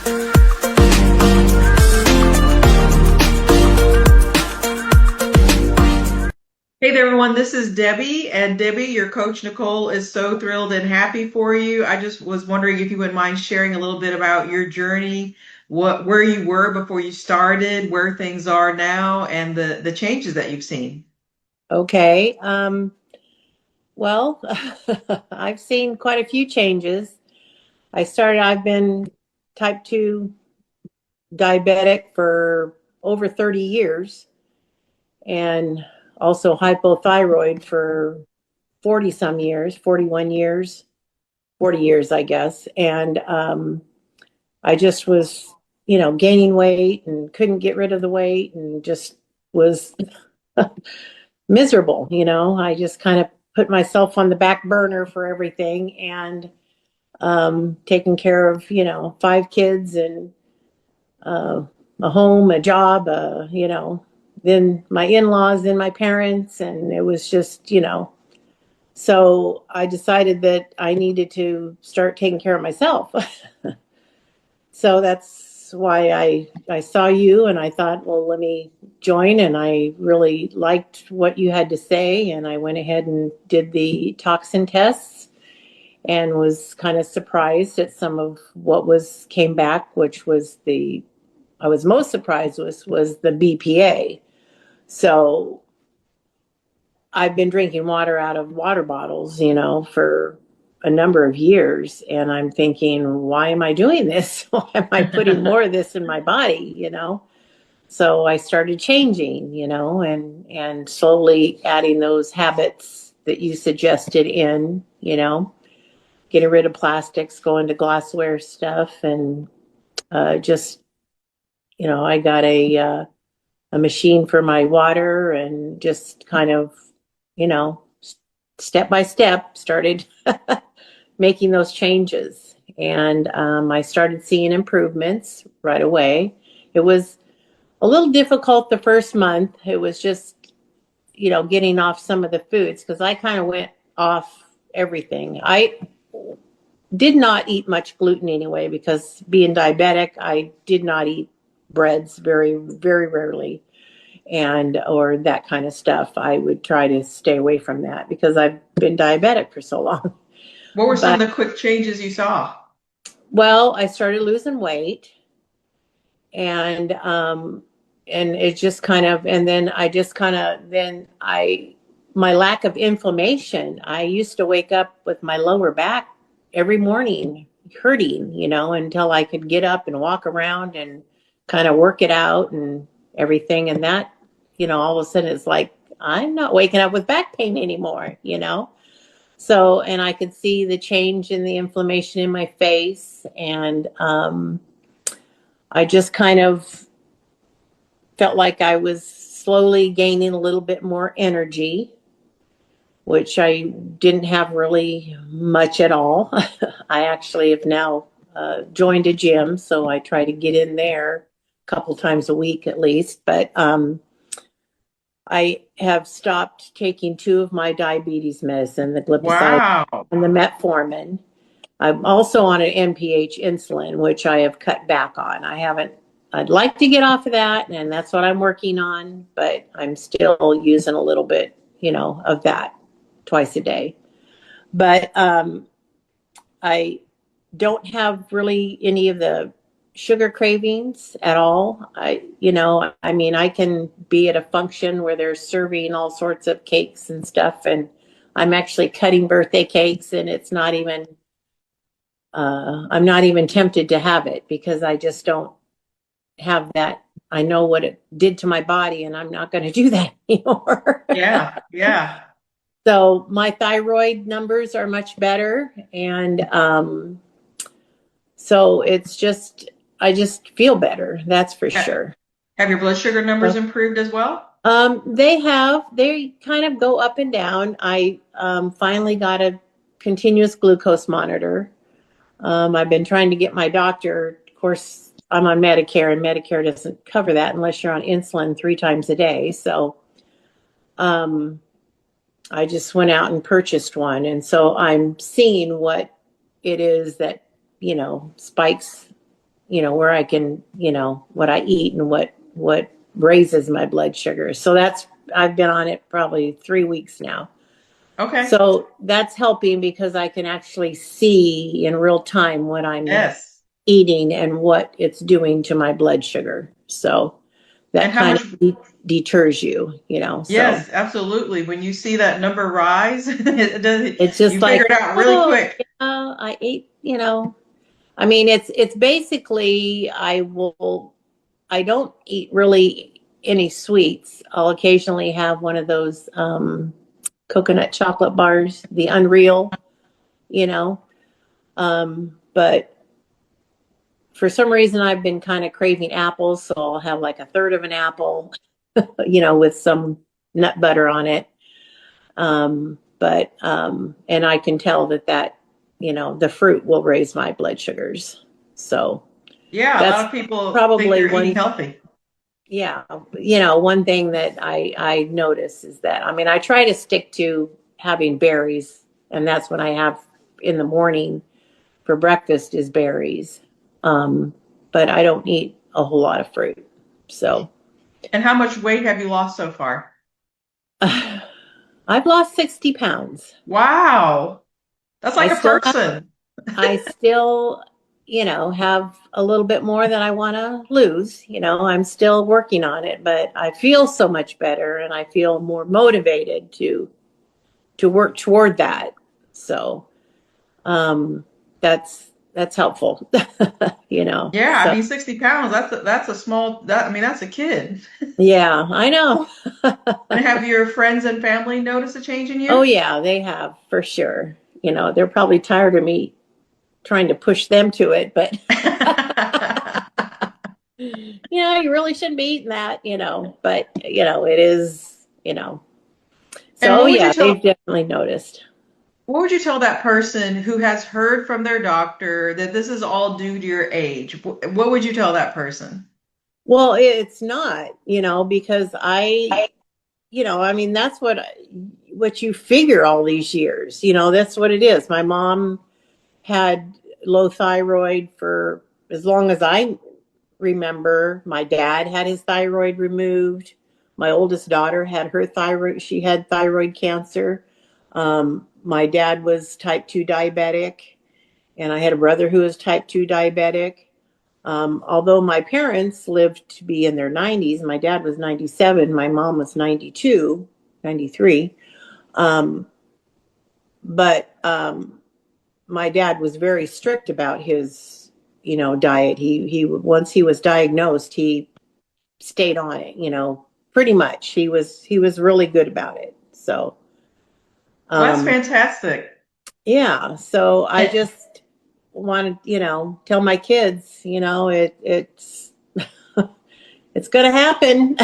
Hey there, everyone. This is Debbie. And Debbie, your coach Nicole is so thrilled and happy for you. I just was wondering if you wouldn't mind sharing a little bit about your journey, where you were before you started, where things are now, and the changes that you've seen. Okay. Well, I've seen quite a few changes. I've been type 2 diabetic for over 30 years and also hypothyroid for 40 some years, 41 years, 40 years, I guess. And I just was, gaining weight and couldn't get rid of the weight and just was miserable. I just kind of put myself on the back burner for everything and taking care of, 5 kids and a home, a job, then my in-laws, then my parents. And it was just, so I decided that I needed to start taking care of myself. So that's why I saw you and I thought, well, let me join. And I really liked what you had to say. And I went ahead and did the toxin tests and was kind of surprised at some of what was came back, which was I was most surprised was the BPA. So I've been drinking water out of water bottles, for a number of years. And I'm thinking, why am I doing this? Why am I putting more of this in my body? So I started changing, and slowly adding those habits that you suggested in, getting rid of plastics, going to glassware stuff, and just, I got a machine for my water and just kind of, you know, step by step started making those changes. And I started seeing improvements right away. It was a little difficult the first month. It was just, getting off some of the foods because I kind of went off everything. I did not eat much gluten anyway because being diabetic, I did not eat breads very, very rarely and or that kind of stuff. I would try to stay away from that because I've been diabetic for so long. What were some But of the quick changes you saw? well, I started losing weight and it just kind of and then I just kind of then I my lack of inflammation. I used to wake up with my lower back every morning hurting, until I could get up and walk around and kind of work it out and everything. And that, all of a sudden it's like I'm not waking up with back pain anymore. So, and I could see the change in the inflammation in my face. And I just kind of felt like I was slowly gaining a little bit more energy, which I didn't have really much at all. I actually have now joined a gym, so I try to get in there a couple times a week at least. But I have stopped taking 2 of my diabetes medicine, the glipizide Wow. and the metformin. I'm also on an NPH insulin, which I have cut back on. I'd like to get off of that, and that's what I'm working on, but I'm still using a little bit, of that twice a day. But I don't have really any of the sugar cravings at all. I can be at a function where they're serving all sorts of cakes and stuff, and I'm actually cutting birthday cakes, and I'm not even tempted to have it because I just don't have that. I know what it did to my body, and I'm not going to do that anymore. Yeah, yeah. So my thyroid numbers are much better, and so I just feel better. That's for Ha- sure. Have your blood sugar numbers improved as well? They kind of go up and down. I finally got a continuous glucose monitor. I've been trying to get my doctor. Of course, I'm on Medicare, and Medicare doesn't cover that unless you're on insulin 3 times a day. So um, I just went out and purchased one. And so I'm seeing what it is that, spikes, where I can, what I eat and what raises my blood sugar. So I've been on it probably 3 weeks now. Okay. So that's helping because I can actually see in real time what I'm Yes. eating and what it's doing to my blood sugar. So that And how kind much? of deters you, so Yes, absolutely. When you see that number rise, it does, it's you just figure like, it out really oh, quick. I ate, I mean, it's basically I don't eat really any sweets. I'll occasionally have one of those coconut chocolate bars, the Unreal, you know. But for some reason, I've been kind of craving apples, so I'll have like a third of an apple, with some nut butter on it. And I can tell that the fruit will raise my blood sugars. So Yeah, a lot that's of people think probably they're eating one, healthy. yeah, one thing that I notice is that, I mean, I try to stick to having berries, and that's what I have in the morning for breakfast is berries. Um, but I don't eat a whole lot of fruit. So And how much weight have you lost so far? I've lost 60 pounds. Wow. That's I like a still have, person. I still, have a little bit more that I want to lose. I'm still working on it, but I feel so much better and I feel more motivated to work toward that. So, um, that's helpful, Yeah, I So mean, 60 pounds, that's a small, I mean, that's a kid. yeah, I know. And have your friends and family noticed a change in Oh you? yeah, they have for sure. They're probably tired of me trying to push them to it, but you really shouldn't be eating that, but it is, And so oh yeah, they've definitely noticed. what would you tell that person who has heard from their doctor that this is all due to your age? What would you tell that person? Well, it's not, because I mean, that's what you figure all these years, that's what it is. My mom had low thyroid for as long as I remember. My dad had his thyroid removed. My oldest daughter had her thyroid, she had thyroid cancer. My dad was type 2 diabetic, and I had a brother who was type 2 diabetic. Although my parents lived to be in their 90s, my dad was 97, my mom was 92, 93. Um, but my dad was very strict about his, diet. He once he was diagnosed, he stayed on it, pretty much. He was really good about it. So, Well, that's um, fantastic. yeah. So I And just want to, tell my kids, it's going to happen.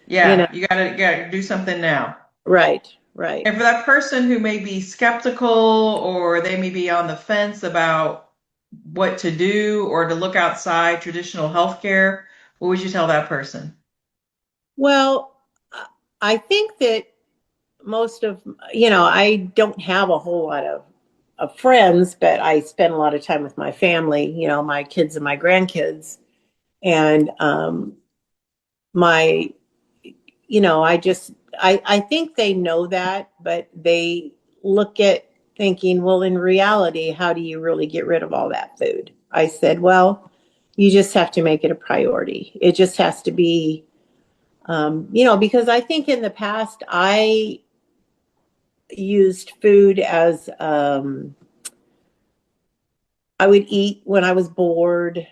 you know, yeah, you gotta do something now. right, right. And for that person who may be skeptical or they may be on the fence about what to do or to look outside traditional healthcare, what would you tell that person? Well, I think that most of, I don't have a whole lot of friends, but I spend a lot of time with my family, my kids and my grandkids. And my, I think they know that, but they look at thinking, well, in reality, how do you really get rid of all that food? I said, well, you just have to make it a priority. It just has to be, because I think in the past I used food as, I would eat when I was bored,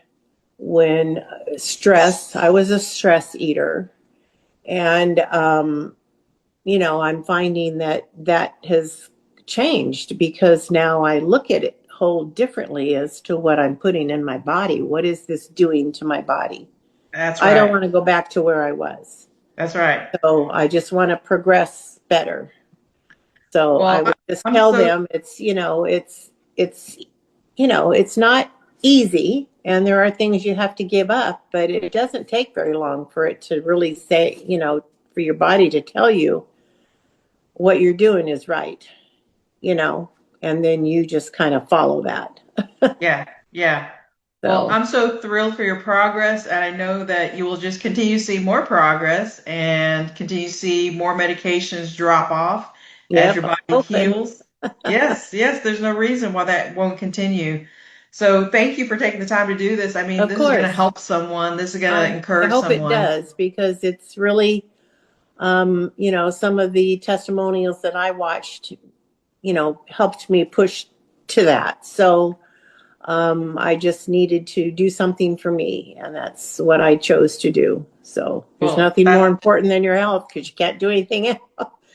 when stress, I was a stress eater. And, I'm finding that has changed because now I look at it whole differently as to what I'm putting in my body. What is this doing to my body? That's I don't right. want to go back to where I was. That's right. So I just want to progress better. So I Well, would just I'm tell so them it's it's not easy and there are things you have to give up, but it doesn't take very long for it to really say, for your body to tell you what you're doing is right, you know, and then you just kind of follow that. yeah, yeah. Well, So, I'm so thrilled for your progress, and I know that you will just continue to see more progress and continue to see more medications drop off as yep, your I'm body hoping. heals. Yes, yes, there's no reason why that won't continue. So thank you for taking the time to do this. I mean, Of this is going to course. help someone. This is going to I encourage hope it someone. does because it's really, some of the testimonials that I watched, helped me push to that. So, I just needed to do something for me, and that's what I chose to do. So there's Well, nothing more important than your health because you can't do anything else,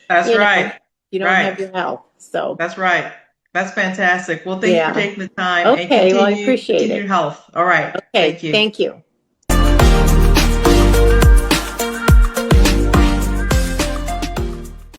that's if right. you don't have Right. your health. So, That's right. That's fantastic. Well, thank you for yeah. taking the time and Okay. Well, I appreciate continued it. health. All right. Okay. Thank you. Thank you.